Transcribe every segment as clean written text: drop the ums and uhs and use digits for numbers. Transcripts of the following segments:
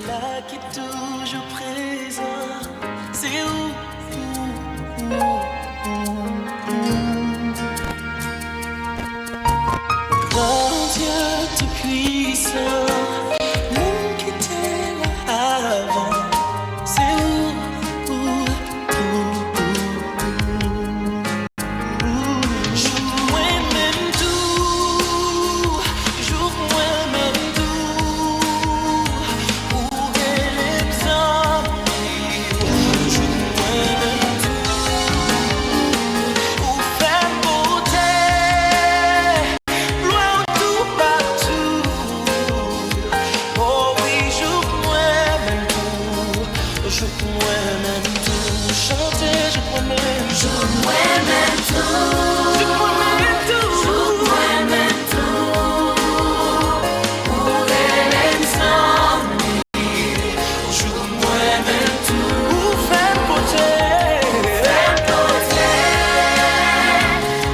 là qui est toujours présent. C'est où? Grand Dieu tout-puissant, l'homme qui était là avant. C'est où? Joue-moi même tout, joue-moi même tout. Où est l'exemple? Joue-moi même tout. Où faire beauté, gloire tout partout. Oh oui, joue-moi même tout, joue-moi même tout. Chantez, joue-moi même tout. Joue-moi même tout. Joue-moi même tout. Joue-moi même tout. Où est l'exemple? Joue-moi même tout. Où faire beauté,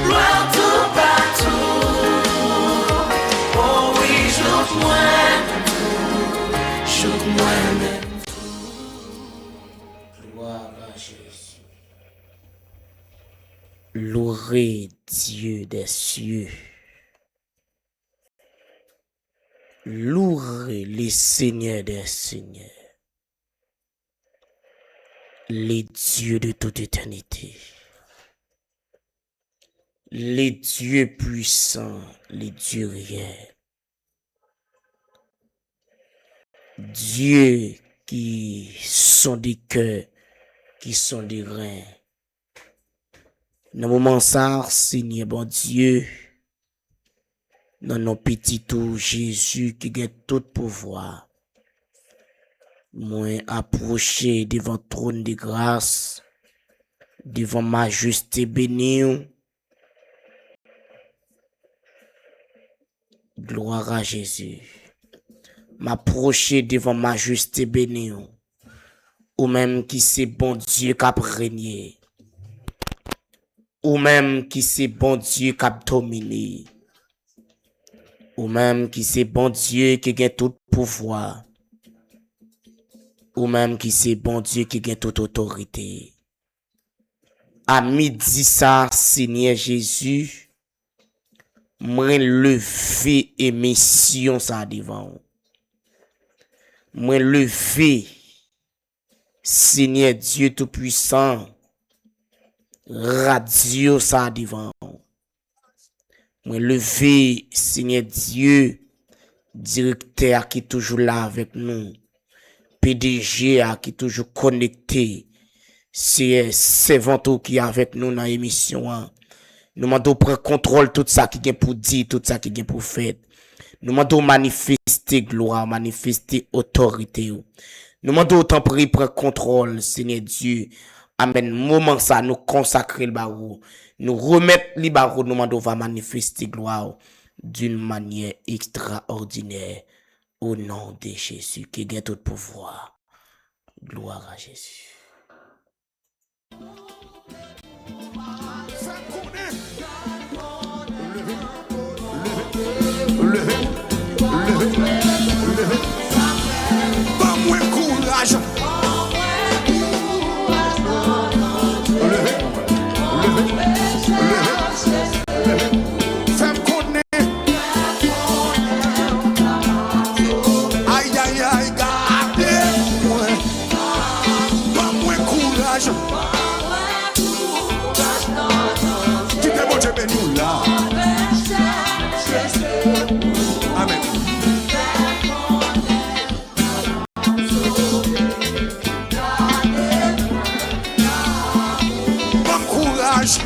gloire tout partout. Oh oui, joue-moi même tout. Joue-moi même tout. Gloire à Jésus. Louez Dieu des cieux. Louez les seigneurs des seigneurs. Les dieux de toute éternité. Les dieux puissants, les dieux réels. Dieux qui sont des cœurs, qui sont des reins. Dans le moment ça, Seigneur bon Dieu, dans nos petits tours, Jésus qui a tout pouvoir, moi approcher devant le trône de grâce, devant majesté bénie. Gloire à Jésus. M'approcher devant majesté bénie. Ou même qui c'est bon Dieu qui a régné. Ou même qui c'est bon Dieu qui a dominé. Ou même qui c'est bon Dieu qui a tout pouvoir. Ou même qui c'est bon Dieu qui a toute autorité. À midi ça, Seigneur Jésus, moi lever émission ça devant. Moi lever, Seigneur Dieu Tout-Puissant, radio ça devant. Moi lever, Seigneur Dieu, directeur qui est toujours là avec nous, PDG qui est toujours connecté, c'est Servanto qui est avec nous dans l'émission. Nous demandons prendre contrôle tout ça qui est pour dire, tout ça qui est pour faire. Nous demandons manifester gloire, manifester autorité. Nous demandons autant prier prendre contrôle, Seigneur Dieu. Amen. Moment ça, nous consacrer le barreau. Nous remettre le barreau, nous demandons va manifester gloire d'une manière extraordinaire. Au nom de Jésus, qui gagne tout pouvoir. Gloire à Jésus. Pas-moi courage. Fais-moi connaître. Aïe, aïe, aïe, gardez-moi. Pas-moi courage. Qui t'es bon, Dieu béni là. Amen. Bon courage.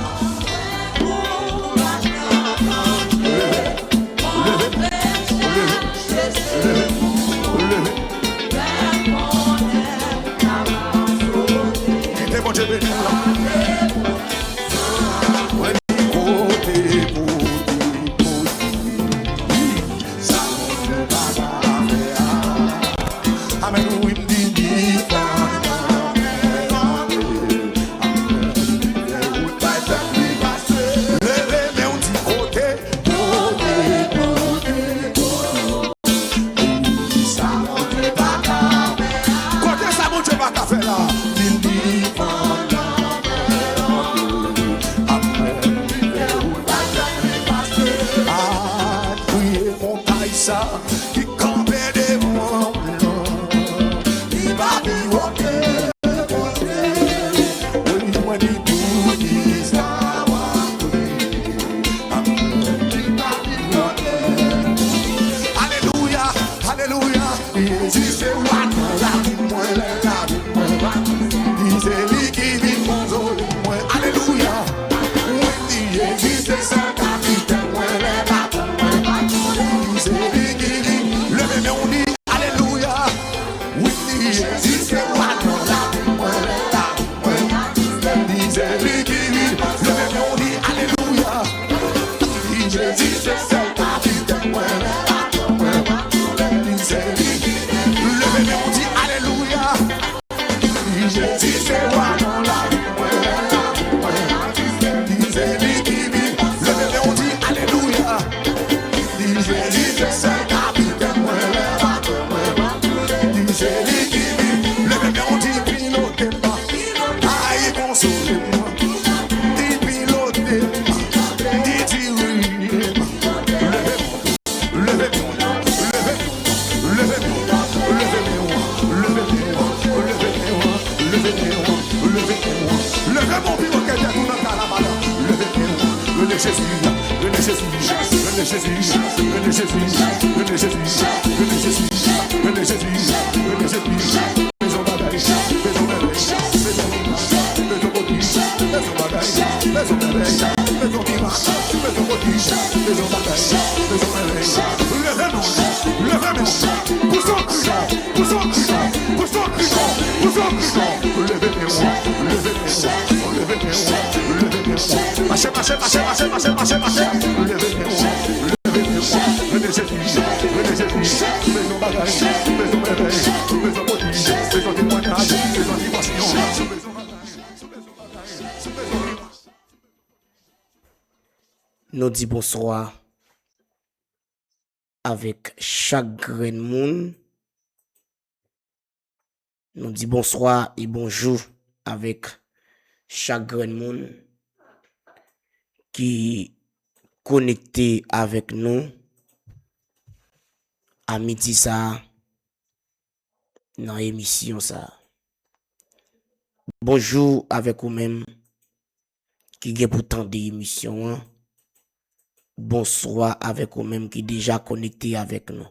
Qui t'es bon, Dieu béni là. Jésus c'est moi la vie moi la vie moi. Il c'est lui qui vit mon zone moi. Alléluia. Oui, Jésus c'est ça capitaine moi la vie moi. Il c'est lui qui vit. Levez on dit alléluia. Oui, Jésus c'est moi la vie moi la vie moi. Il c'est lui qui vit. Levez on dit alléluia. Jésus c'est ça capitaine moi. Jésus c'est roi dans la vie, c'est lui qui vit. Le bébé on dit alléluia. Jésus c'est ça capitaine, c'est lui qui vit. Le bébé on dit pilotez-moi, aïe consolez-moi. Il pilotez-moi, il dirige-moi. Levez-moi, levez mon piroquet de tout notre calamala. Levez Jésus, venez Jésus, venez Jésus, venez Jésus, venez Jésus, venez Jésus, venez Jésus, venez Jésus. Maison bagaille, maison merveille, maison miracle, maison prodige, maison bagaille, maison merveille, maison miracle, maison prodige, maison bagaille, maison merveille. Levez-nous, pour son crisant, pour son crisant, pour son crisant, pour son crisant. Levez-nous. Marchez. Venez Jésus, maison bagaille, maison merveille, maison prodige, maison témoignage, maison dimension, maison bagaille. Nous disons bonsoir avec chaque grain de monde. Nous disons bonsoir et bonjour avec chaque grand monde qui connecté avec nous à midi ça dans l'émission ça. Bonjour avec vous-même qui est pourtant des émissions. Bonsoir avec vous-même qui déjà connecté avec nous.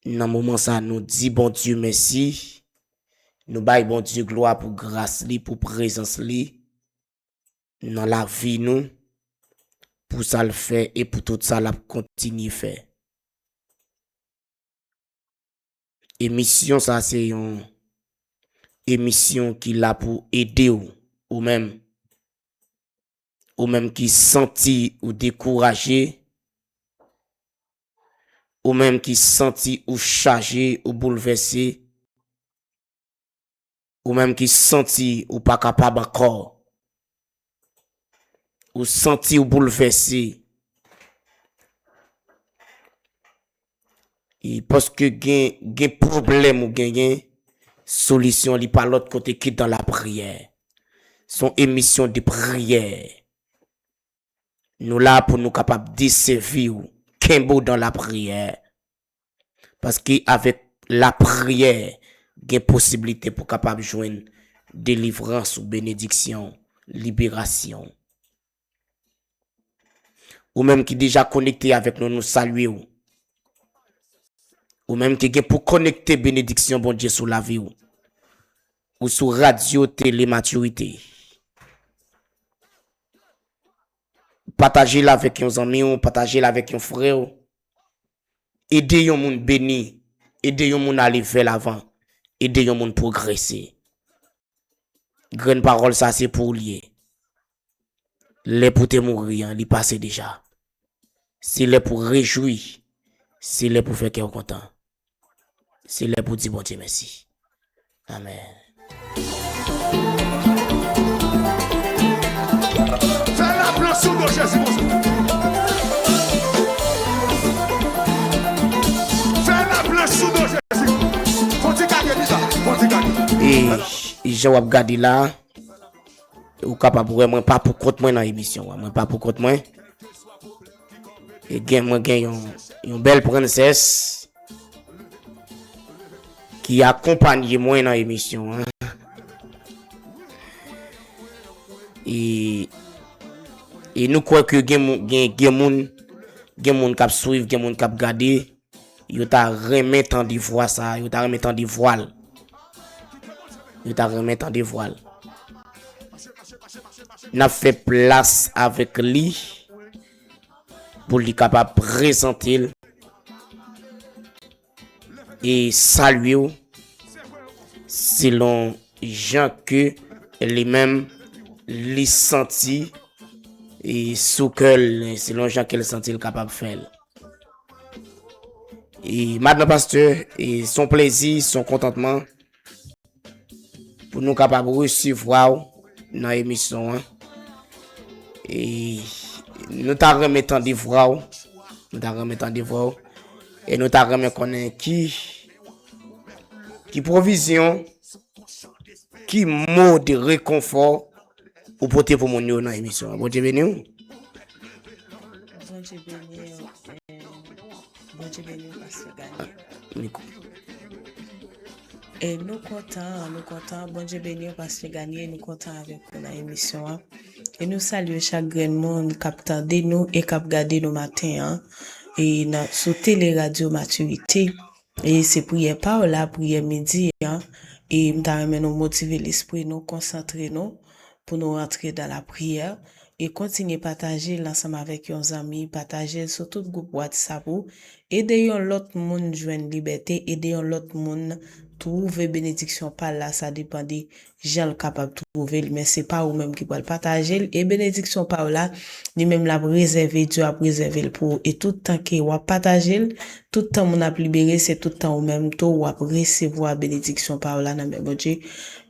Dans le moment ça nous dit bon Dieu merci. Nous baillons bon Dieu gloire pour grâce li, pour présence li dans la vie nous, pour ça le fait et pour tout ça la continue faire. Émission ça c'est une émission qui là pour aider ou même qui senti ou découragé ou même qui senti ou chargé ou bouleversé ou même qui senti ou pas capable encore, ou senti ou bouleversé, et parce que gen problème ou gen solution li par l'autre côté qui dans la prière. Son émission de prière. Nous là pour nous capables de servir Kembo dans la prière. Parce que avec la prière, il y a possibilité pour capable joindre délivrance ou bénédiction, libération. Ou même qui déjà connecté avec nous, nous saluer. Ou même qui est pour connecter bénédiction, bon Dieu, sur la vie. Ou sur radio, télé, maturité. Partagez-la avec vos amis, partagez-la avec vos frères. Aidez yon moun béni, aidez yon moun aller vers l'avant, aidez yon moun progresser. Grande parole ça c'est pour lier. Les pour te mourir, li passe déjà. C'est les pour réjouir, c'est les pour faire cœur content. C'est les pour dire bon Dieu merci. Amen. Fais la place de Jésus. Et je vais regarder là, ou capable vraiment pas pour compte moi dans l'émission, moi pas pour compte moi. Et moi une belle princesse qui accompagne moi dans l'émission. Et nous croyons que gen moun k'ap suivre, gen moun k'ap garder yo t'a remet tant de voix ça, yo t'a remet tant de voile. Yo t'a remet tant de voile. N'a fait place avec lui pour lui capable présenter et saluer selon Jean que lui-même les senti et sous que selon Jean qu'elle senti capable de faire. Et maintenant pasteur et son plaisir, son contentement pour nous capables de recevoir dans l'émission et nous t'a remettant des voix, et nous t'a remettant connaître qui provision, qui mot de réconfort pour porter pour mon yo dans l'émission. Bon Dieu béni. Bon Dieu béni parce que gagné. Et nous contents, bon Dieu béni parce que gagné, nous contents avec vous dans l'émission. Et nous saluons chaque grand monde qui attend nous et qui regarde nous matin. Et sur télé radio maturité. Et c'est prière par là, prière midi. Et nous motiver l'esprit, nous concentrer nous pour nous rentrer dans la prière. Et continuer à partager l'ensemble avec vos amis, partager sur tout groupe WhatsApp, aider l'autre monde joindre liberté, aider l'autre monde trouver bénédiction par là, ça dépend des gens capables de trouver, mais c'est pas eux-mêmes qui peuvent partager, et bénédiction par là, ni même la préserver, Dieu a préservé pour, et tout le temps qu'il va partager, tout le temps on a libéré, c'est tout le temps au même temps, ou à recevoir bénédiction par là, dans même Dieu,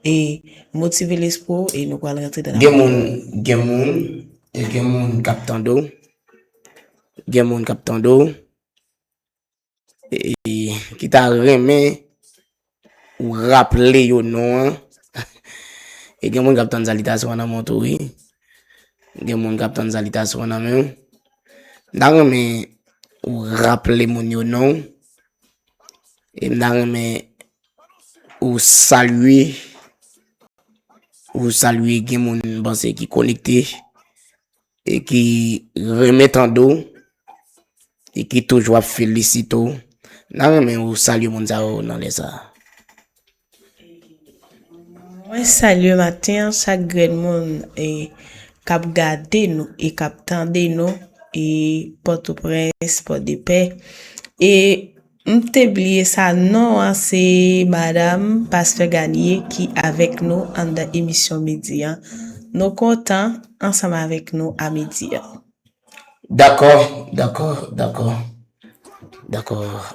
et motiver l'espoir, et nous allons rentrer dans la Gemon captain d'eau, et qui t'a remis ou rappeler yo nom et gen moun captain salutation dans mon tour oui gen moun captain salutation dans même dans mais ou rappeler mon yo nom et dans mais ou saluer gen moun pensé qui connecté et qui remet en dos et qui toujours félicite dans mais ou saluer mon zao dans les ça. Moi, salut matin, chaque grand monde et cap garder nous et cap tendre nous et Port-au-Prince, Port-de-Paix et m'oublier ça non c'est madame Pasteur Gagné qui avec nous en dans émission midi. Nous contents ensemble avec nous à midi. D'accord.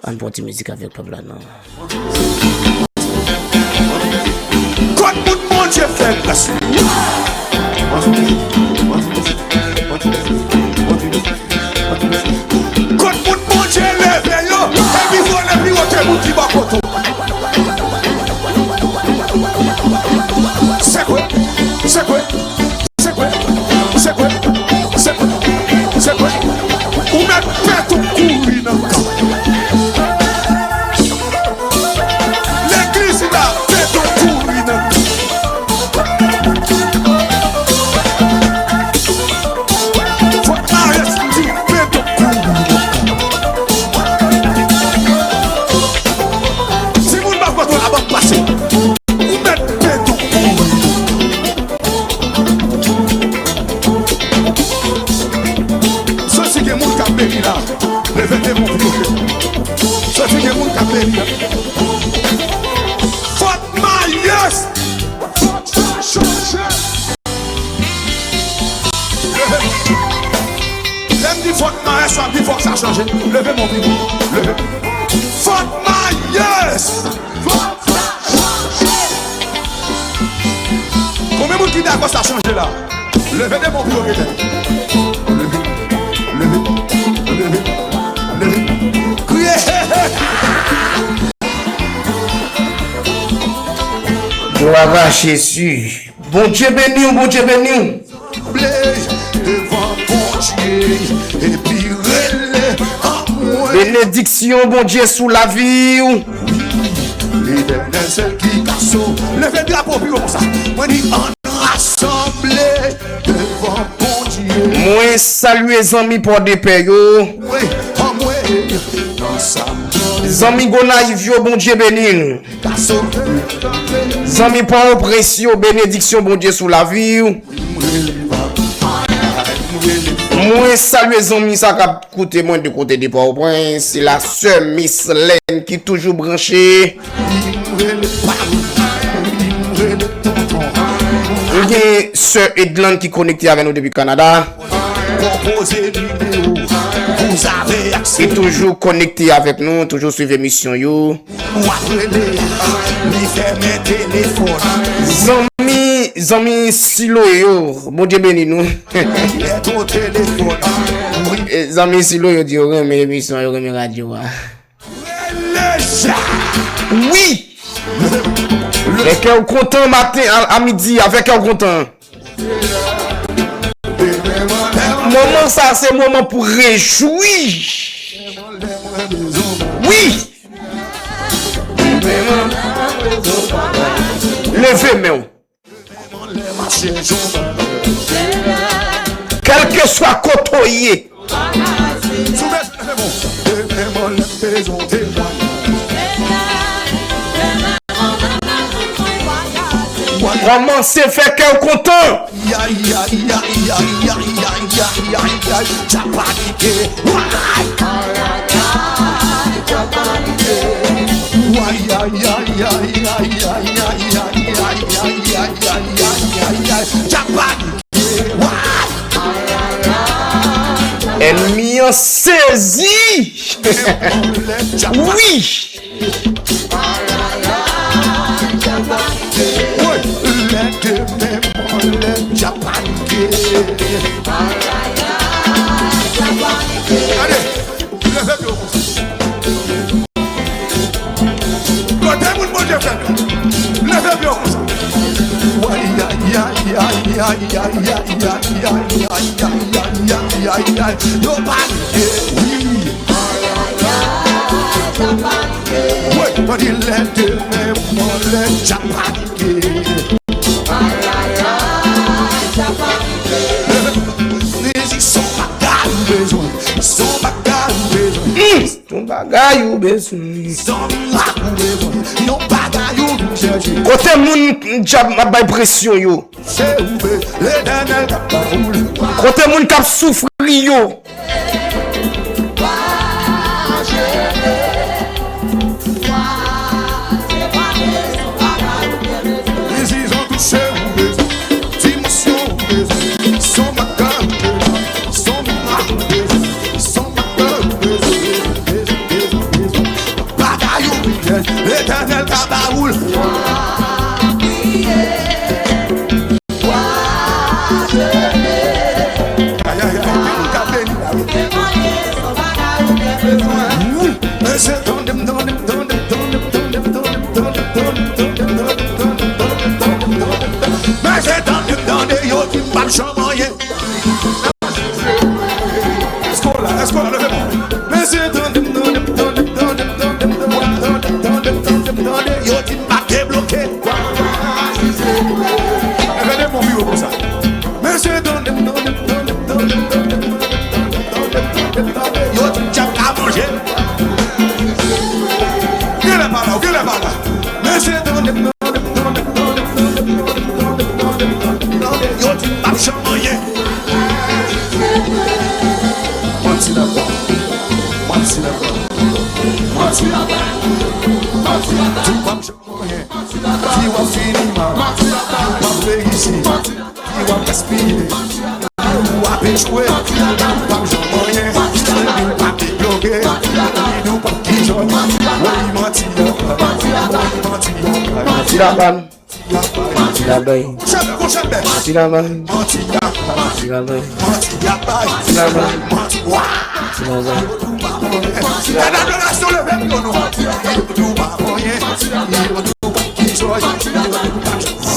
Un petit musique avec peuple là non. Mon Dieu fait grâce. Quand mon Dieu lève yo, et puis vous lève yo te mon petit bakoto. C'est quoi? On a fait tout courir dans le camp. L'église là fait tout courir dans le camp. Levez mon pied, levez. Fatma, yes! Combien de monde qui d'accord ça a changé là? Levez des mon pied, levez. Criez! Gloire à Jésus. Bon Dieu béni. Devant bon Dieu, et puis bénédiction, bon Dieu, sous la vie. L'éternel, celle qui casse. Levez le drapeau, puis comme ça. Moi, dit en rassemblé devant bon Dieu. Moi, salut les amis pour des payos. Oui, en moi, dans sa Zami Gonaïve yo, bon Dieu béni nous. Zami pas oppression, bénédiction, bon Dieu sous la vie. Moi saluer zami ça cap coûter moins de côté de Port-au-Prince, c'est la sœur Miss Len qui toujours branchée. Il y a sœur Edland qui est connectée avec nous depuis Canada. Et toujours connecté avec nous, toujours suivre l'émission yo. Zami Silo yo, bon Dieu béni nous. Zami Silo yo dit mais l'émission yo mais radio. Oui. Avec un content matin à midi avec un content. Moment ça c'est moment pour réjouir. Oui. Levez main. Quel que soit côtoyé. Comment c'est fait qu'elle est content? Ennemi en saisi. Oui. Ton bagay ou besoin. Côté moun jab ma bay pression yo. Côté moun k'ap souffri yo. L'éternel Kabaoul.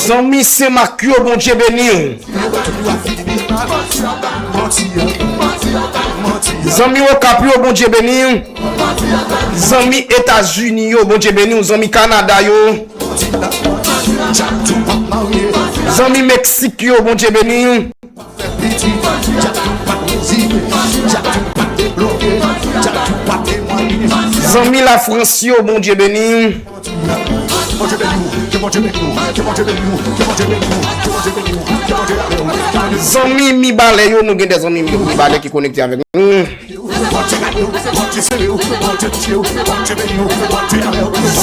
Zami c'est ma cure, bon Dieu béni. Zami au Caprio, bon Dieu béni. Zami États-Unis, yo, bon Dieu béni. Zami Canada, yo. Zami Mexique, yo, bon Dieu béni. Zami la France, yo, bon Dieu béni. Zami mi balé, yo, nous avons des amis mi balé qui connectés avec nous.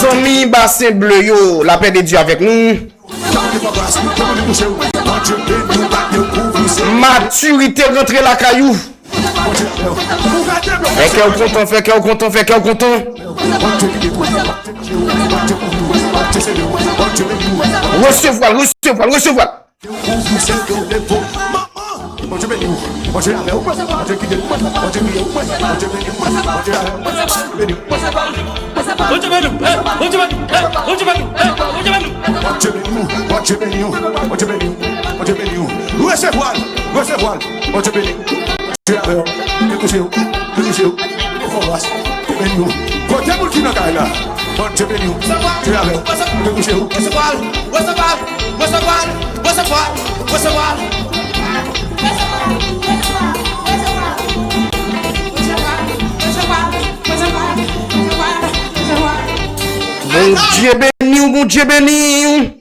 Zami bassin bleu, yo, la paix de Dieu avec nous. Maturité rentrée la caillou. Fait qu'elle content, fait qu'elle content, fait qu'elle content. Recevoir, recevoir, recevoir. Recevoir, recevoir, Bon Dieu béni, bon Dieu béni.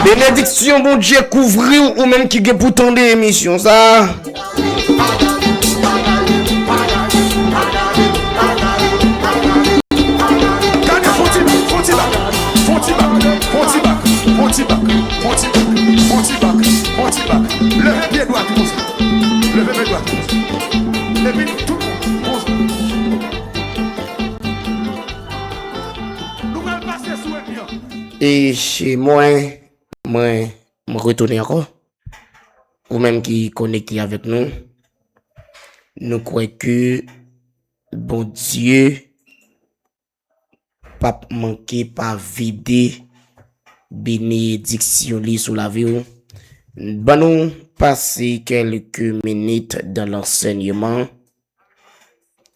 Bénédiction, bon Dieu, couvrir ou même qui est pour ton émission, ça. Levez pied droit, levez pied droit. Et puis tout nous allons passer sous un pion. Et chez moi, me retourner encore. Ou même qui connecté avec nous. Nous croyons que bon Dieu pas manquer, pas vider bénédiction li sous la vie. Bon, nous passer quelques minutes dans l'enseignement.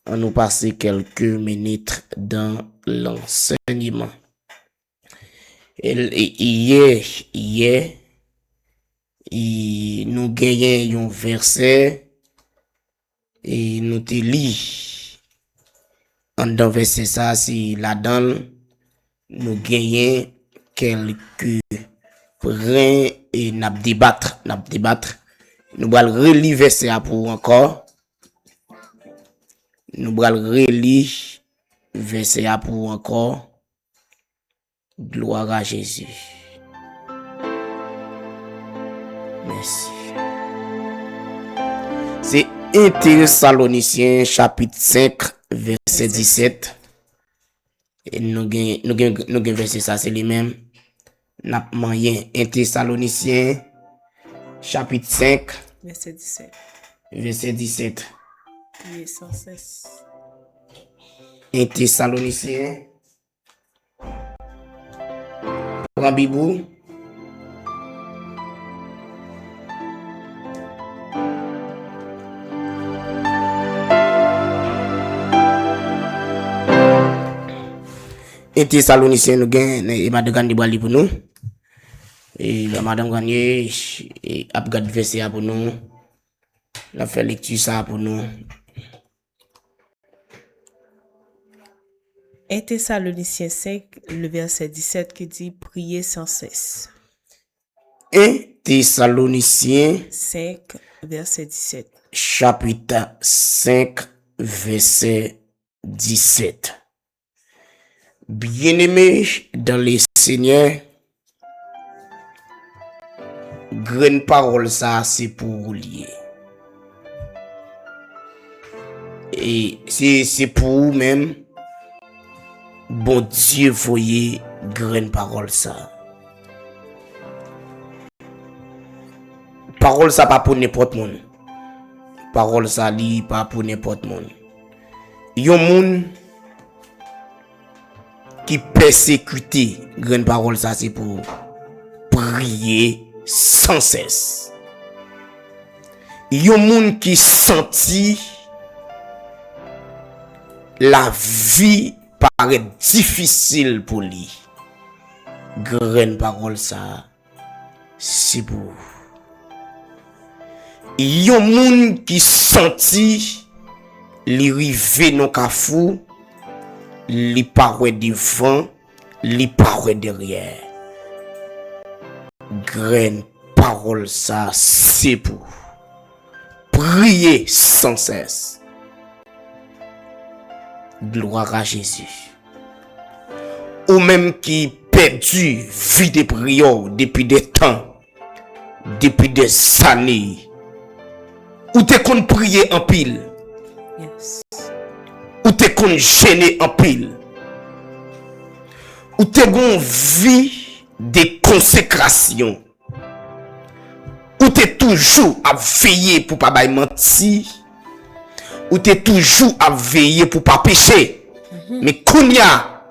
On nous passer quelques minutes dans l'enseignement. Hier, nous gagnons un verset et nous te lis. En dans verset ça, si la donne, nous gagnons quelques points et n'a débattre. Nous allons relire verset pour encore. Nous allons relire verset pour encore. Gloire à Jésus. Merci. C'est 1 Thessaloniciens chapitre 5 verset 17. Et nous avons verset ça, c'est les mêmes. N'a pas moyen. 1 Thessaloniciens chapitre 5 Verset 17. verset 17. Priez sans cesse. 1 Thessaloniciens. Prends Bibou. Et Thessaloniciens nous gagne et madame Gandhi boali pour nous. Et la madame Gagné et abgad verset pour nous. La fait lecture ça pour nous. 1 Thessaloniciens 5, le verset 17 qui dit priez sans cesse. 1 Thessaloniciens 5, verset 17. chapitre 5 verset 17. Bien-aimés dans les seigneurs, grande parole ça c'est pour vous lier. Et c'est pour vous même. Bon Dieu voyez grande parole ça. Parole ça pas pour n'importe monde. Parole ça li pas pour n'importe monde. Yon monde qui persécuté, grande parole ça c'est pour prier sans cesse. Yon monde qui senti la vie paraît difficile pour lui. Grande parole ça c'est pour yon moun qui senti li rive non kafou, li parwe devant, li parwe derrière. Graine parole ça c'est pour prier sans cesse. Gloire à Jésus. Ou même qui perdu vie de prière depuis des temps, depuis des années, ou te kon prier en pile, Yes. ou te kon gêner en pile, ou te gon vie de consécration, ou te toujours à veiller pour pas bay menti, ou te toujours à veiller pour pas pécher. Mais kounya,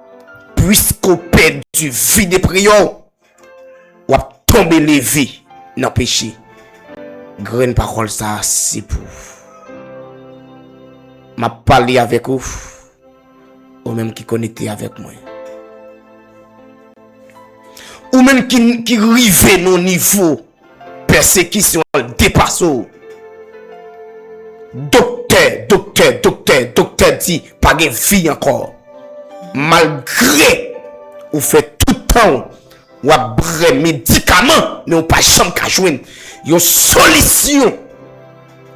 puisqu'on perd du vie de prière, ou a tomber levé dans péché. Graine parole ça c'est pour. M'a parlé avec vous, ou même qui connecté avec moi. Ou même qui rive nos niveaux persécution dépasse. Docteur dit pas de vie encore. Malgré ou fait tout le temps ou a bre médicaments mais ou pas chambre ka joindre une solution.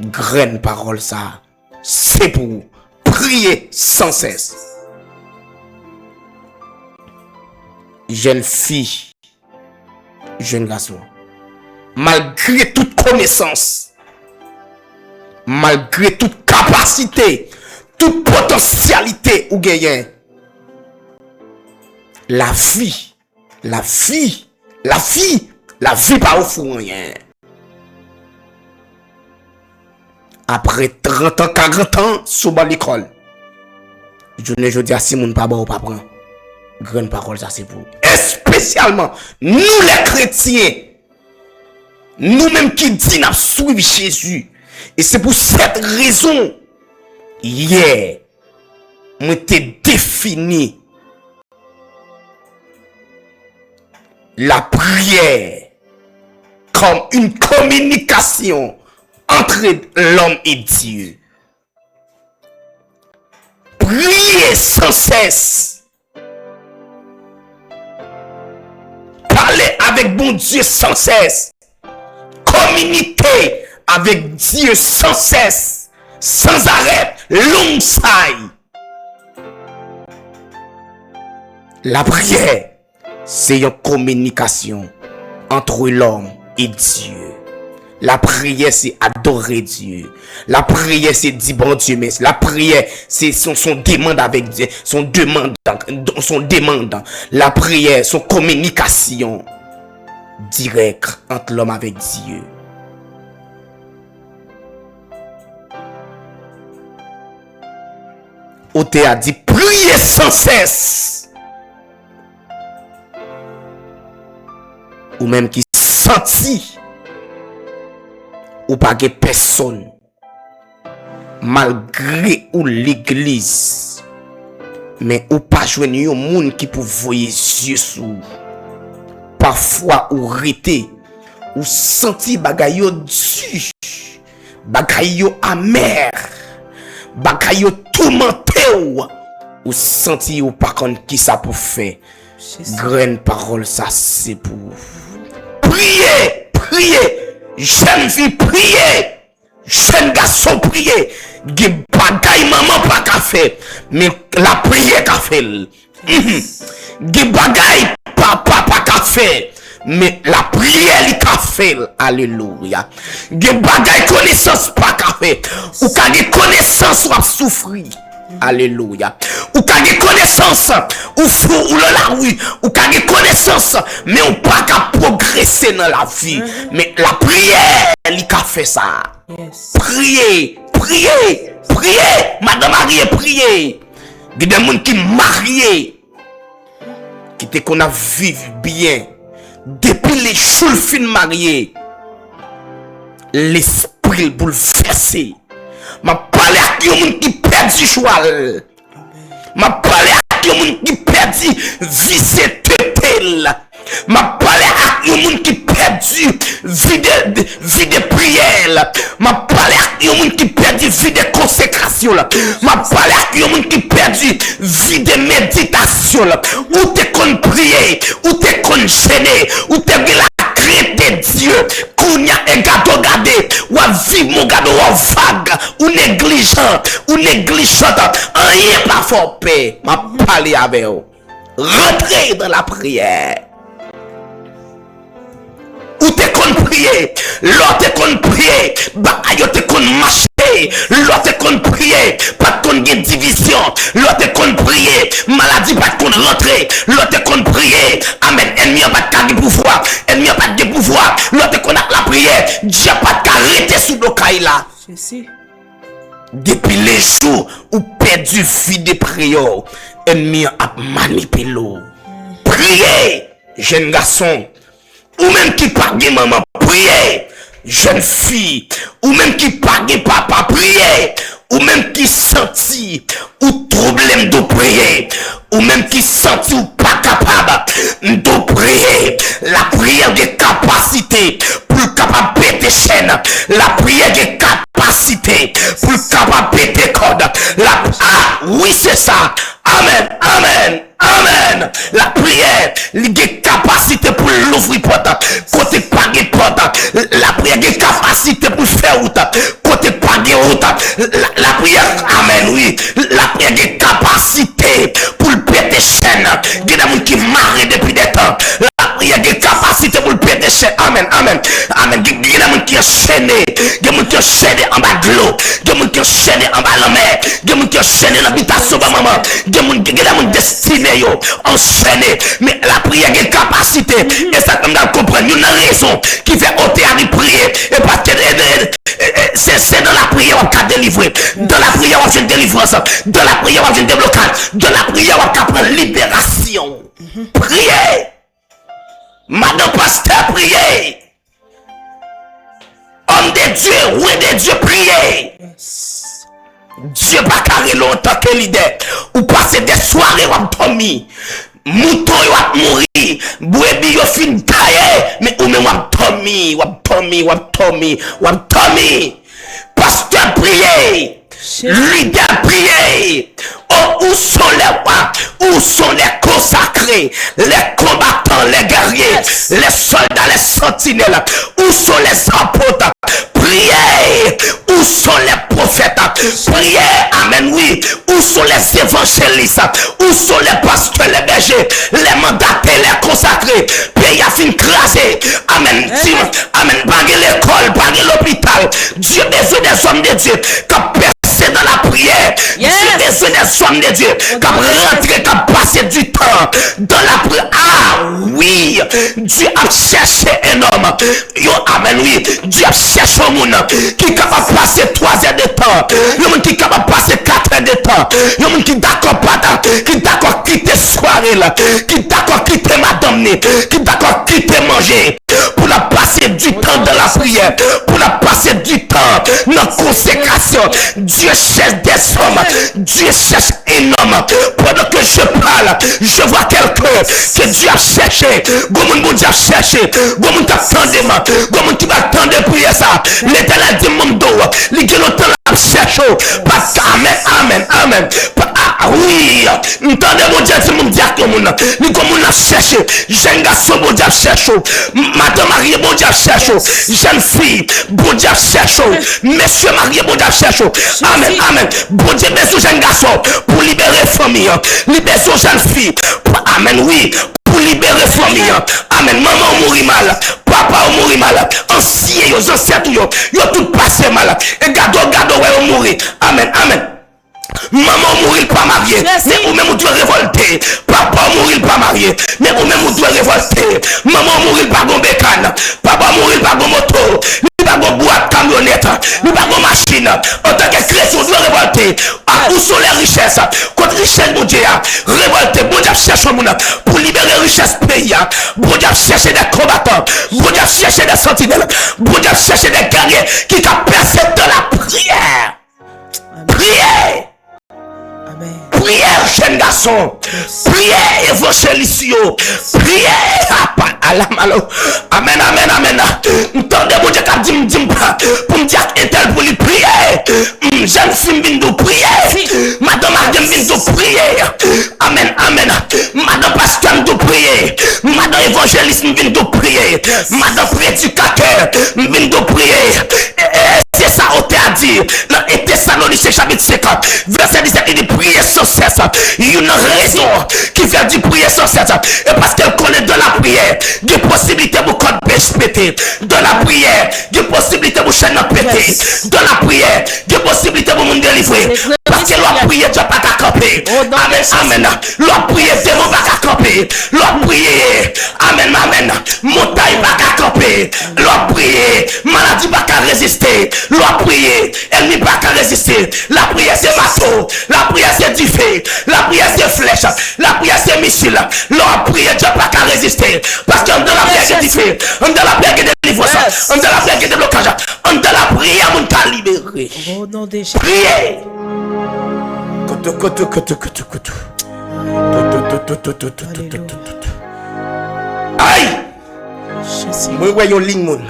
Graine parole ça c'est pour prier sans cesse. Jeune fille, jeune garçon, malgré toute connaissance, malgré toute capacité, toute potentialité ou gagnant, la vie pas au fou rien. Après 30 ans, 40 ans, sous l'école, je ne dis à Simon pas bon ou pas prendre. Grande parole, ça c'est pour. Spécialement, nous les chrétiens, nous-mêmes qui disons suivre Jésus. Et c'est pour cette raison, hier, moi t'ai défini la prière comme une communication entre l'homme et Dieu. Prier sans cesse. Parler avec bon Dieu sans cesse. Communiquer avec Dieu sans cesse. Sans arrêt. Long-saille. La prière, c'est une communication entre l'homme et Dieu. La prière, c'est adorer Dieu. La prière, c'est dire bon Dieu, mais la prière, c'est son demande avec Dieu, son demande. La prière, son communication directe entre l'homme avec Dieu. Ote a dit, priez sans cesse. Ou même qui sentit ou pas que personne malgré ou l'église mais ou pas joindre un monde qui peut voyer yeux sous parfois ou rete ou senti bagay yo du bagay yo amer bagay yo tourmenté ou senti ou pas connait qui ça pour faire. Graine parole ça c'est pour prier jeune fille prier, jeune garçon prier, ge bagay maman pas ka faire mais la prière ka fait. Ge bagay papa pas ka faire mais la prière li ka fait. Alléluia. Ge bagay connaissance pas ka faire ou ka ge connaissance ou souffrir. Alléluia. Ou ka ge connaissance ou fou ou la rue ou ka ge connaissance mais on pas ka progresser dans la vie mais la prière li ka fait ça. Yes. Priez madame Marie priez. Il y a des gens qui mariés qui te qu'on a vivre bien depuis les jours fin mariés l'esprit bouleversé. M'a parlé à quelqu'un qui perdu choix. M'a parlé à quelqu'un qui perdu visé tetel. M'a parlé à quelqu'un qui perdu vie de prière. éternel. M'a parlé à un monde qui perdu vie de consécration là. M'a parlé à un monde qui perdu vie de méditation là. Où t'es qu'on prier, où t'es qu'on gêner, où t'es la crainte de Dieu. Qu'on y a un gâteau gardé, ou à vivre mon gâteau en vague, ou négligent, ou négligente. Rien pas fort paix. M'a parlé avec vous. Rentrez dans la prière. Ou t'es qu'on prier, l'autre t'es qu'on prier, bagaille t'es qu'on marcher, l'autre t'es qu'on prier, pas qu'on gagne division, l'autre t'es qu'on prier, maladie pas qu'on rentrer, l'autre t'es qu'on prier, amen, ennemi pas de pouvoir, ennemi pas de pouvoir, l'autre t'es qu'on a la prière, Dieu pas arrêter sous le caille là. Depuis les jours où perdu vie de prière, ennemi a manipulé. Priez, jeune garçon. Ou même qui pague maman, priez, jeune fille, ou même qui pague papa, priez, ou même qui senti, ou problème de prier, ou même qui senti ou pas capable de prier. La prière des capacités pour capable péter chaîne, la prière des capacités pour capable péter code. Ah oui c'est ça, amen, amen. Amen. La prière, il y a capacité pour l'ouvrir porte. Côté pas de porte. La prière, il y a capacité pour faire route. Côté pas de route. La prière, amen, oui. La prière, il y a capacité pour péter chaîne. Il y a des gens qui marrent depuis des temps. La prière, il y a capacité pour péter chaîne. Amen, amen. Amen. Il y a des gens qui sont chaînés. Il y a des gens qui sont chaînés en bas de l'eau. Il y a des gens qui sont chaînés en bas de la mer. Il y a des gens qui sont chaînés dans l'habitation de maman. Il y a des gens destinés. Enchaîné, mais la prière a une capacité, et ça comme dans comprendre, une raison qui fait ôter à prier, et parce que c'est dans la prière qu'on va délivrer, dans la prière on va une délivrance, dans la prière on va une déblocage, dans la prière on va prendre libération. Priez, madame pasteur, priez, homme de Dieu, oui de Dieu, priez. Dieu pas carré longtemps que l'idée ou passer des soirées ou dormir mouton ou mourir brebis yo fin tailler mais ou même ou dormir pasteur prier leader prier où sont les rois, où sont les consacrés, les combattants, les guerriers, les soldats, les sentinelles, où sont les apôtres, priez, où sont les prophètes, priez, amen, oui, où sont les évangélistes, où sont les pasteurs, les bergers, les mandataires, les consacrés, pays a fin crasé, amen, amen, pas l'école, pas l'hôpital, Dieu besoin des hommes de Dieu, c'est dans la prière. Yes. Dieu besoin des hommes de Dieu. Comme rentrer, comme passer du temps dans la prière. Ah oui, Dieu a cherché un homme. Yo, amen, oui. Dieu a cherché un monde qui est capable de passer 3 heures de temps. Le monde qui est capable de passer 4 heures de temps. Le monde qui est d'accord pas, qui est d'accord quitter soirée là, qui est d'accord quitter madame, qui est d'accord quitter manger. Pour la passer du temps dans la prière, pour la passer du temps dans la consécration. Dieu cherche des hommes, Dieu cherche un homme. Pendant que je parle, je vois quelqu'un que Dieu a cherché. Gomun Dieu a cherché, Gomun t'a tendu, Gomun qui va attendre prier ça. L'éternel dit mon dos, les gens ont cherché. Parce que amen, amen, amen. Ah oui, entendez mon Dieu, c'est mon Dieu que mon ni comme on a cherché, jeune garçon, bon Dieu cherche, madame mariée, bon Dieu cherche, jeune fille, bon Dieu cherche, monsieur marié, bon Dieu cherche, amen, amen, bon Dieu besoin jeune garçon pour libérer famille, libérer jeune fille, amen, oui, pour libérer famille, amen, maman mourit mal, papa mourit mal, ancien, yo ancêtres yo tout passé mal, et gado ouais mourir, amen, amen. Maman mourir pas marié, mais ou même ou doit révolter. Papa mourir pas marié, mais ou même ou doit révolter. Maman mourir pas gon bécane, papa mourir pas gon moto, ni pas gon boîte camionnette, ni pas gon machine. En tant que chrétien, on doit révolter. À où sont les richesses? Contre richesse, mon Dieu, révolter. Bon Dieu cherche mon pour libérer richesse pays. Bon Dieu chercher des combattants, bon Dieu chercher des sentinelles, bon Dieu chercher des guerriers qui ont percé dans la prière. Priez. Prière, jeune garçon. Prière, évangéliste. Prière, à la malo. Amen, amen, amen. Entendez, mon Dieu, pour jeune fille vient de prier. Madame Madame vient de prier. Amen, amen. Madame pasteur vient de prier. Madame évangéliste vient de prier. Madame prédicateur vient de prier. C'est ça, on t'a dit. Dans Thessaloniciens chapitre 50, verset 17, il dit prier sans cesse. Il y a une raison qui fait du prier sans cesse. Et parce qu'elle connaît de la prière, des possibilités pour code pêche péter. De la prière, des possibilités pour chaîne péter. De la prière, des possibilités pour monde délivrer. Parce que l'on prier, tu n'as pas qu'à camper. Amen, amen. L'on prier, démon pas qu'à camper. L'on prier, amen, amen. Montagne pas qu'à camper. L'on prier, maladie pas qu'à résister. L'on prier, ennemi pas qu'à résister. La prière c'est bateau. La prière c'est du feu. La prière c'est flèche. La prière c'est missile. L'on prier, Dieu pas qu'à résister. Parce qu'en de la prière c'est du feu. En de la prière qui délivre ça. En de la prière qui déblocage. En de la prière, on t'a libéré. Au nom de Jésus. Priez. Aïe! Moi, voyons ligne, mon.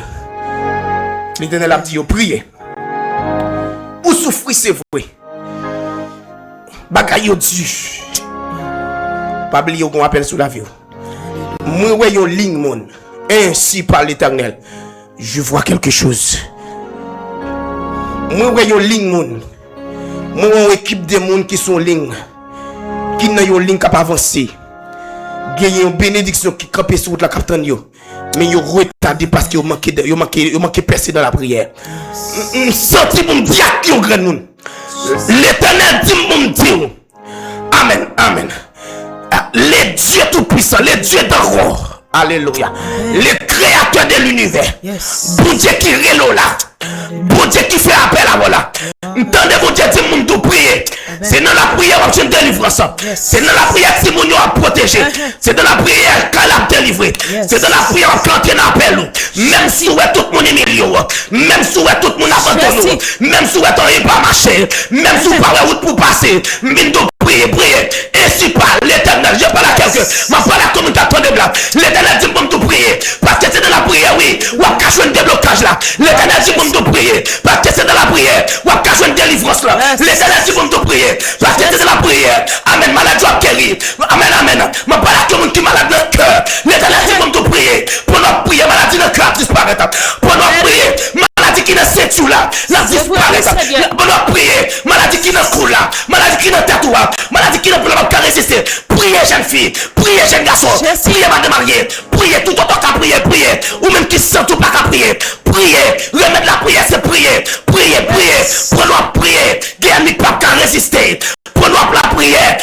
L'éternel a dit, priez. Ou souffrir, c'est vrai. Bagaille au dessus. Pas oublier qu'on appelle sous la vie. Moi, voyons ligne, mon. Ainsi par l'éternel, je vois quelque chose. Moi, voyons ligne, mon. Moi, une équipe de monde qui sont ligne, qui n'a une ligne qui pas avancer. Il y a une bénédiction qui campe sur la capitaine yo. Mais yo retardé parce que yo manqué percer dans la prière. Senti pour me dire qui est grand monde. L'Éternel dit pour me dire. Amen, amen. Les dieux tout puissants, les dieux d'Aurore. Alléluia. Les créateurs de l'univers. Bon Dieu qui rélo là. Bon Dieu qui fait appel à voilà. Entendez bon Dieu dit moun tout prier. C'est dans la prière qu'on a délivrance. C'est dans la prière que Simon a protégé. C'est dans la prière qu'elle a délivré. C'est dans la prière qu'on a appelé. Même si ouais tout le monde est milieu. Même si ouais tout le monde abandonne. Même si ouais on n'est pas marché. Même si pas route pour passer. Mine de prier, prier. Ainsi par l'éternel. Je parle à quelqu'un. Ma parole à commentateur de blanc. L'éternel dit pour tout prier. Parce que c'est dans la prière, oui. Ou à cacher un déblocage là. L'éternel dit pour tout prier. Parce que c'est dans la prière. Ou à cacher une délivrance là. L'éternel dit pour tout prier. Parce que c'est dans la prière. Amen. Maladie à guérir. Amen, amen. Ma parole à tout le monde qui est malade dans le cœur. L'éternel dit pour tout prier. Pour nous prier, maladie dans le cœur disparaître. Pour nous prier. Maladie qui ne sait tout là, la disparaître. Pour nous prier. Maladie qui ne coule là. Maladie qui ne tatouage. Maladie qui ne peut pas résister. Priez, jeune fille. Priez, jeune garçon. Priez, madame mariée. Priez, tout autant qu'à prier, priez. Ou même qui sent tout pas qu'à prier. Priez. Remettre la prière, c'est prier. Priez, priez. Pour nous prier. Qui n'est pas qu'à résister. Pour nous la prière.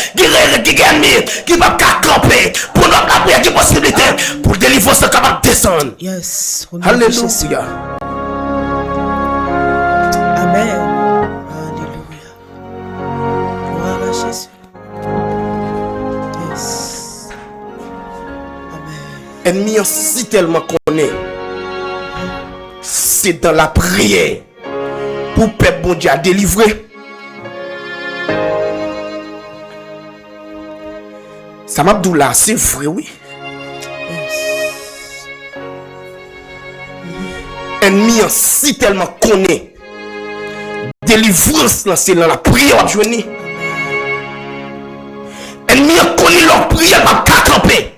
Qui gagne, qui va qu'à camper. Pour nous la prière, qui possibilité. Pour délivrer ce capable de descendre. Yes. Alléluia. Amen. Alléluia. Gloire à Jésus. Yes. Amen. Ennemi si tellement connaît. C'est dans la prière. Pour peuple bon Dieu à délivrer. Ça m'a dit là, c'est vrai, oui. Ennemi si tellement connaît. Délivrance là, c'est dans la prière à journée. Ennemi connaît leur prière pas qu'à camper.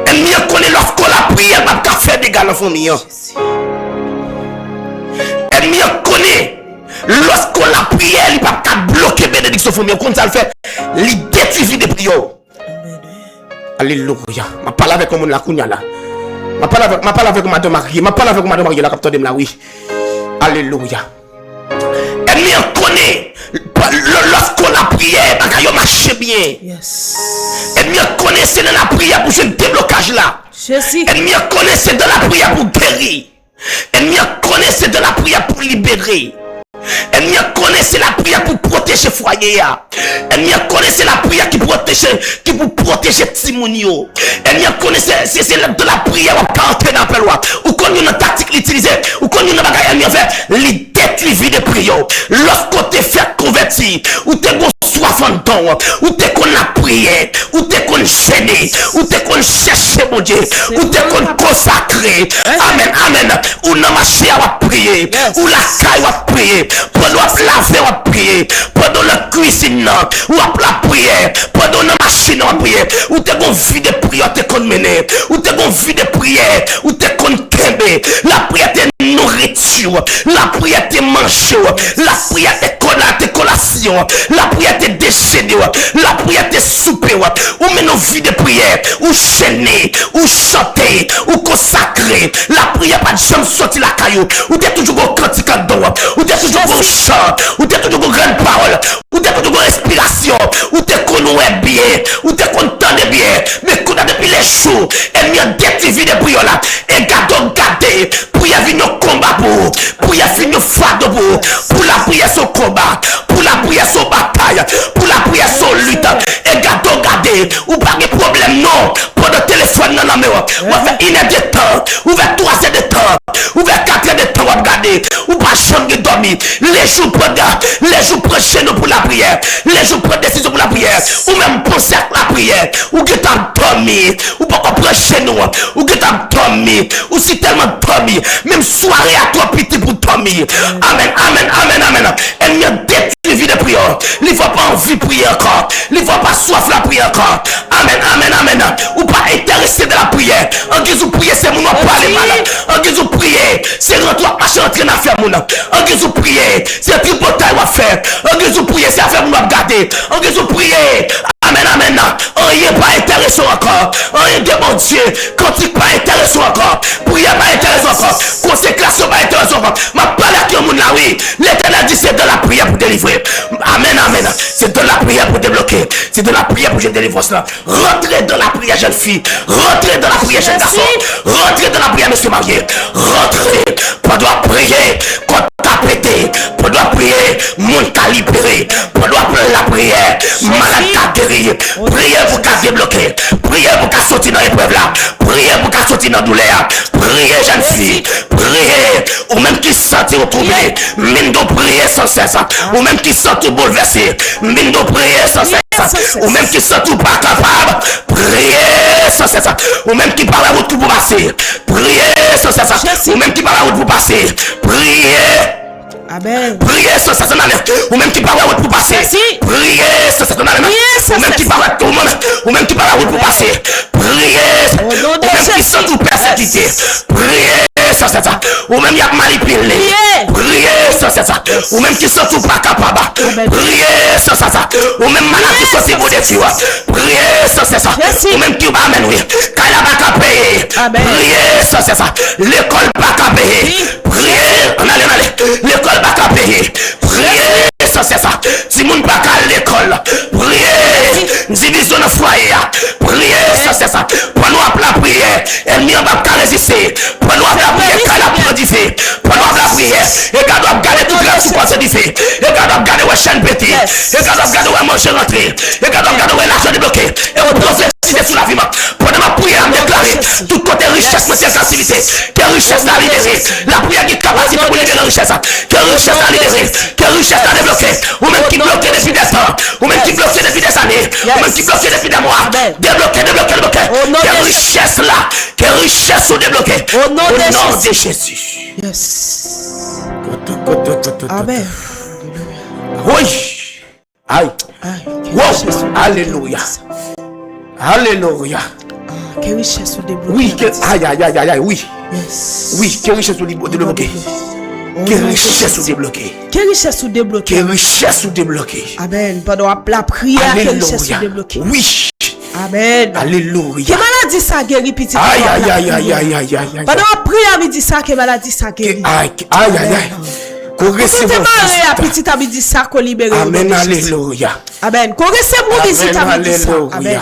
Ennemi connaît leur la prière pas qu'à faire des gars dans la famille. Ennemi connaît lorsqu'on la prière, il pas qu'à bloquer bénédiction famille. Comme ça le fait, il détruit des prières. Alléluia. Je parle avec mon la kounya là. Je parle avec madame Marie. Je parle avec madame Marie la capitaine de la oui. Alléluia. Ennemi connaît lorsqu'on la prière, il marche bien. Yes. Ennemi connaît c'est dans la prière pour ce déblocage là. Ennemi connaît c'est dans la prière pour guérir. Ennemi connaît c'est dans la prière pour libérer. Ennemi connaît c'est la prière pour protéger foyer. Ennemi connaît c'est la prière qui pour protéger Timonio. Ennemi connaît c'est de la prière pour entrer dans la loi. Ou qu'on une tactique l'utiliser, ou qu'on une bagaille ennemi fait, détruit vie de prière. Lorsqu'on te fait convertir, ou te soif en temps, ou te qu'on a prié, ou te qu'on gêné, ou te qu'on cherché mon Dieu, ou te qu'on consacré. Amen, amen. Ou n'a marché à prier, ou la caille à prier, pendant laver à prier, pendant la cuisine, ou à la prière, pendant la machine à prier, ou te qu'on vie de prière, te qu'on mener, ou te qu'on vie de prière, ou te qu'on kembe. La prière te nourriture, la prière te manger, la prière te collation, la prière te déchaîner, la prière te souper, ou mais nos vies de prière, ou chaîner, ou chanter, ou consacrer. La prière pas de jamais sortir la caillou, ou t'es toujours au cantique dedans, ou t'es toujours au chant, ou t'es toujours aux grandes paroles, ou t'es toujours aux respiration, ou t'es connu bien, ou t'es content de bien, mais qu'on a depuis les jours, et mieux détruit vie de prière là, et garder, pour y avoir nos combats pour y avoir nos fardeaux pour la prière son combat, pour la prière son bataille, pour la prière son lutte, et garder, ou pas de problème non, pour le téléphone dans la main, ou faire 1 heure de temps, ou faire 3 heures de temps, ou faire 4 heures de temps, ou regarder, ou pas changer dormir, les jours prochains pour la prière, les jours prendre décision pour la prière, ou même penser à la prière, ou que t'as dormi, ou pas comprendre chez nous, ou que t'as dormi, ou si tellement dormi, même soirée à toi petit pour dormir. Amen, amen, amen, amen. Elle m'a détruit vie de prière. Il ne faut pas envie de prier encore. Il ne faut pas soif la prière encore. Amen, amen, amen. Ou pas intéressé de la prière. En guise de prier, c'est mon parler mal. En guise de prier, c'est rentrer entrer dans la faire mon. En guise de prier, c'est tripotaille à faire. En guise de prier, c'est à faire mon garder. En guise de prier, amen, amen. Rien pas intéressant encore. Rien de mon Dieu. Cantique pas intéressant encore. Prière pas intéressant encore. Consécration pas intéressant encore. Ma parole à qui on là, oui. L'éternel dit c'est de la prière pour délivrer. Amen, amen. C'est de la prière pour débloquer. C'est de la prière pour je délivre cela. Rentrez dans la prière, jeune fille. Rentrez dans la prière, jeune garçon. Rentrez dans la prière, monsieur marié. Rentrez. Pendant prier. Quand t'as pété. Pendant prier. Monde t'a libéré. Pendant la prière. Malade t'a guéri. Priez pour qu'à débloquer. Priez pour qu'à sortir dans l'épreuve là. Priez pour qu'à sortir dans la douleur. Priez, jeune fille. Priez. Ou même qui sentit au troublé. Mine de prier sans cesse. Ou même qui sentit bouleversé. Mine de prier sans cesse. Ou même qui sentit pas capable. Priez sans cesse. Ou même qui parle à route pour passer. Priez sans cesse. Ou même qui parle à route pour passer. Priez. Amen. Priez sans cesse, ou même qui parle à route pour passer. Priez sans cesse, ou même qui parle à tout le monde, ou même qui parle à route pour passer. Priez, ou même qui sont tout persécutés. Priez sans cesse, ou même y a manipulé. Priez sans cesse, ou même qui sont tout pas capables. Priez sans cesse, ou même maladie sont si beau défi. Priez sans cesse, ou même qui va amener, quand il a pas qu'à payer. Priez sans cesse, l'école pas qu'à payer. Priez, on allez, l'école pas qu'à payer. Priez sans cesse, si moun pas qu'à l'école. Priez, division de foyer. Priez sans cesse, pendant la prière, elle n'y a pas qu'à résister. Pendant la prière, qu'elle a produit. Pendant la prière, et qu'elle doit garder toute la souffrance du fait. Et qu'elle doit garder la chaîne pétée. Et qu'elle doit garder la manger rentrée. Et qu'elle doit garder l'argent débloqué. Et on prophétise sur la vie. Pendant ma prière, elle déclaré tout côté richesse, monsieur, sensibilité. Quelle richesse la libérer. La prière qui est capacité pour libérer la richesse. Quelle richesse la libérer. Quelle richesse la débloquer. Ou même qui bloquait depuis des temps. Ou même qui bloquait depuis des années. Ou même qui bloquait depuis des mois. Débloquer. Quelle richesse là. Quelle richesse ou débloquer. Au nom de Jésus. Yes. Amen. Oui. Aïe. Wow. Alléluia. Alléluia. Quelle richesse ou débloquer. Oui. Aïe. Oui. Yes. Oui. Quelle richesse ou débloquer. Quelle richesse ou débloquer. Quelle richesse ou débloquer. Quelle richesse ou débloquer. Amen. Pendant la prière, quelle richesse ou débloquer. Oui. Amen. Alléluia. Quelle maladie ça guérit petit. Aïe. Pendant la prière, il dit ça, quelle maladie ça guérit. Aïe. Qu'on receive à petit ami dit ça, qu'on libère. Amen. Alléluia. Amen. Qu'on receive une visite à dit ça. Amen.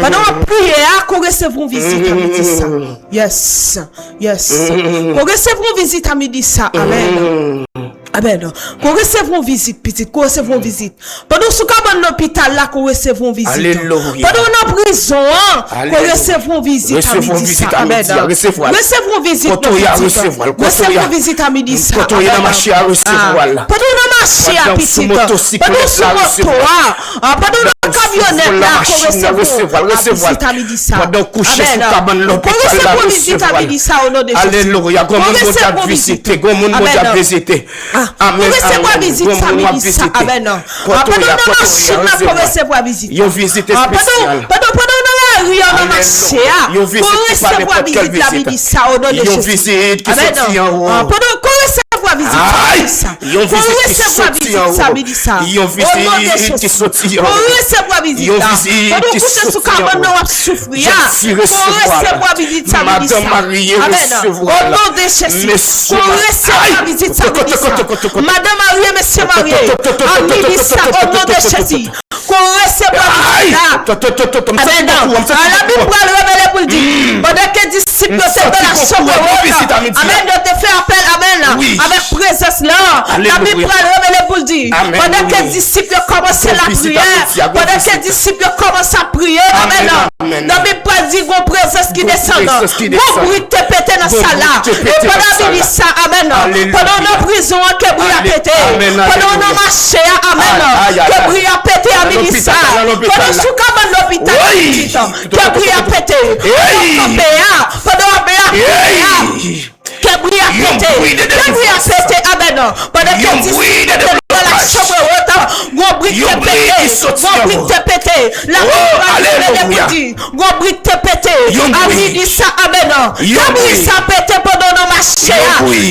Pendant la prière, qu'on receive une visite à dit ça. Yes. Qu'on receive une visite à dit ça. Amen. Amen. Qu'on recevons une visite, petite, qu'on recevons une visite. Pendant ce qu'on est dans l'hôpital là, qu'on recevons une visite. Alléluia. Pendant qu'on est en prison, qu'on recevons une visite. Recevons une visite à midi. Recevons une visite. Quand on y a recevoir. Recevons une visite à midi. Quand on y a marché à recevoir. Pendant qu'on a marché à petite. Pendant sous moto. Pendant qu'on camionnette là, qu'on recevons une visite à midi. Pendant coucher sous cabane l'hôpital là, recevoir. Alléluia. Comme on m'a visité, comme on m'a visité. Amen. Pour recevoir visite samedi ça. Amen. Pendant la machine là pour recevoir visite. Yo visite spéciale. Pendant la rue on a marché. Pour recevoir visite samedi ça au nom de Jésus. Yo visite qui sorti en haut. Pendant qu'on recevoir visite ça. Yo visite qui sorti en haut. Samedi ça. Yo visite qui sorti en haut. Pour recevoir visite. Yo visite qui sorti sous cabane on souffrir. Pour recevoir visite samedi ça. Madame Marie recevoir. Au nom de Jésus. Pour recevoir visite samedi ça. Madame Marie, Monsieur Marie, Amélie, ça, au nom de Jésus, qu'on recevra là. Amen. La Bible va le révéler pour le dire. Pendant que les disciples étaient dans la chambre haute, Amen, de te faire appel, Amen, avec présence là. La Bible va le révéler pour le dire. Pendant que les disciples commençaient la prière, pendant que les disciples commencent à prier, Amen. La Bible va dire qu'on présence qui descend. Qu'on bruit te péter dans ça là. Et pendant qu'il dit ça, Amen. Pendant nos prisons, que bruit a pété. Pendant nos marchés, Amen. Que bruit a pété à Mélissa. Pendant sous cabane l'hôpital, que bruit a pété. Pendant que bruit a pété. Que bruit a pété, Amen. Pendant que disciples dans la chambre haute, gon brique te pété. Gon brique te pété. La gon brique te pété. Ami dit ça, Amen. Que bruit ça pété pendant nos marchés.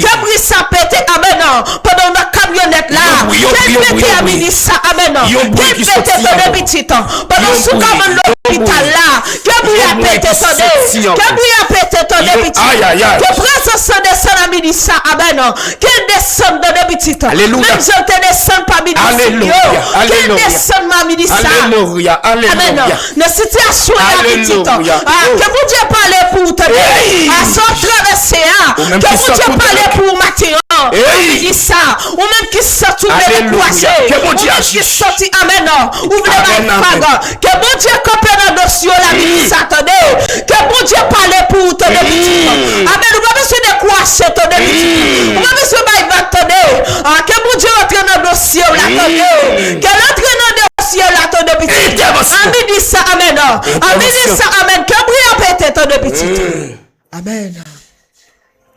Que bruit ça pété, Amen. Pendant nos camionnettes là. Que pété, ami dit ça, Amen. Que pété pendant les petites. Pendant sous comme l'hôpital là. Que bruit a pété tonné. Que bruit a pété tonné petites. Que présence descend, ami dit ça, Amen. Que descend dans les petites. Même si on te descend pas, ami dit ça. Que descend, ami dit ça. Alléluia. Amen. Dans la situation la petite. Que vous Dieu parle pour te donner. À son traversée. Que vous Dieu parle pour matin. Il dit ça. Ou même qui sortent ou les décourager. Ou même qui sortent. Amen. Ou les bagues. Que bon Dieu compte dans le dossier la vie. Attendez. Que bon Dieu parle pour te donner. Amen. Ou même se décourager te donner. Ou même se baguer. Attendez. Que bon Dieu entre dans le dossier. Attendez. Que l'entre dans le dossier. Attendez. Amen dit ça. Amen. Amen dit ça. Amen. Que brille a pété ton de petite. Amen.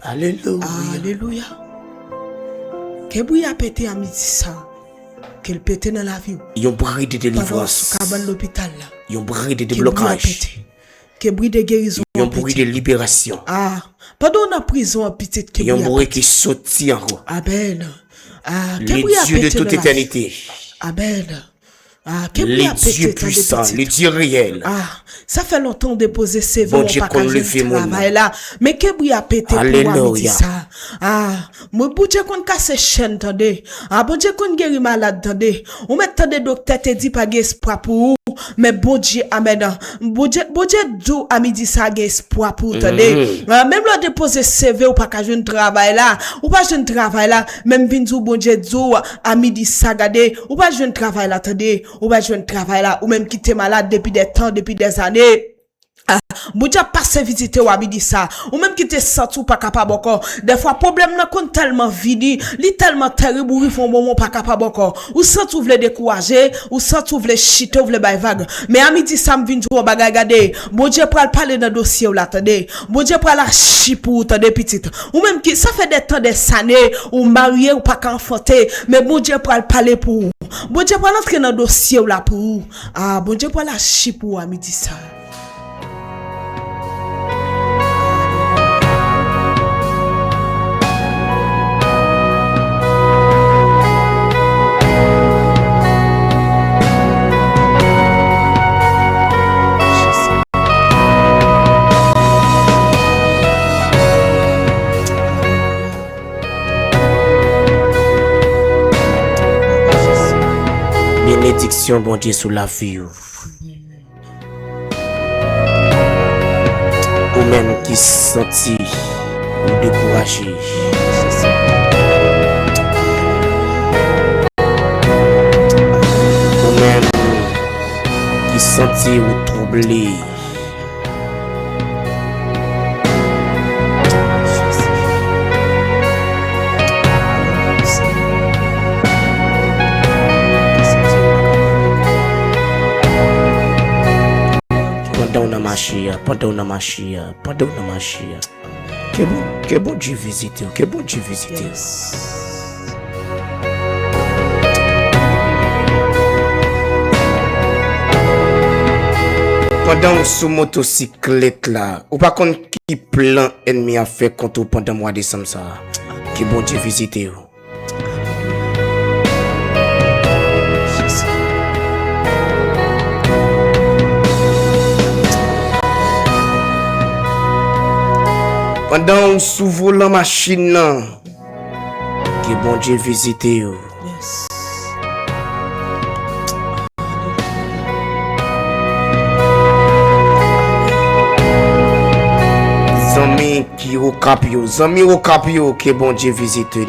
Alléluia. Alléluia. Que brille a pété à midi ça. Qu'elle pète dans la vie. Yon bruit de délivrance. Cabane l'hôpital là. Yon bruit de déblocage. Que bruit de guérison. Yon bruit de libération. Pendant la prison petite que yon bruit qui sortit en haut. Amen. Les dieux de toute éternité. Amen. Les dieux puissants, les dieux réels. Ça fait longtemps de poser ses bon Dieu qu'on le fait travail là. Mais que bruit a pété pour moi dit ça. Moi bon Dieu qu'on casse chaîne tendez. Bon Dieu qu'on guérit malade tendez. On met tendez docteur te dit pas espoir pour mais bon Dieu amen. Bon Dieu dou a midi ça espoir pour tendez. Même là déposer CV ou pas ka jeune travail là. Ou pas jeune travail là, même vinn dou bon Dieu dou a midi ça gade. Ou pas jeune travail là tendez. Ou pas jeune travail là ou même qui t'es malade depuis des temps, depuis des années. Bon Dieu passe visiter ou abidi ça ou même qui te sent ou pas capable encore des fois problème n'a compte tellement vide li tellement terrible ou font moment pas capable encore ou sent ou vle décourager ou sent ou vle chiter ou vle bay vague mais à midi ça me vinn jou bagay gade bon Dieu pral parler dans dossier ou l'attendez bon Dieu pral la chi pour tande petite ou même qui ça fait des temps des années ou marié ou pas qu'enfanté mais bon Dieu pral parler pour bon Dieu pral entrer dans dossier ou là pour bon Dieu pral la chi pour à midi ça. Bénédiction, bon Dieu, sous la vie. Ou même qui se sentit ou découragé. senti ou troublé. Pendant la machia, pendant la machia, pendant la machia. Que bon Dieu visite, que bon Dieu visite. Yes. Pendant sous motocyclette là, ou pas contre qui plan ennemi a fait contre pendant mois de décembre ça. Que bon Dieu visite. Pendant sous volant machine là, que bon Dieu visite. Yes. Zami qui au capio, zami au capio, que bon Dieu visite nous.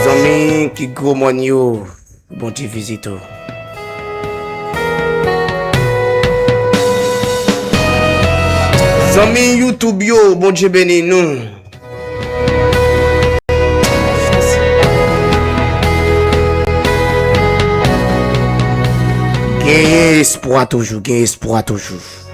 Zami qui gros moigno, bon Dieu visite. Zami YouTube yo, bon Dieu béni nous. Gain espoir toujours, gain espoir toujours.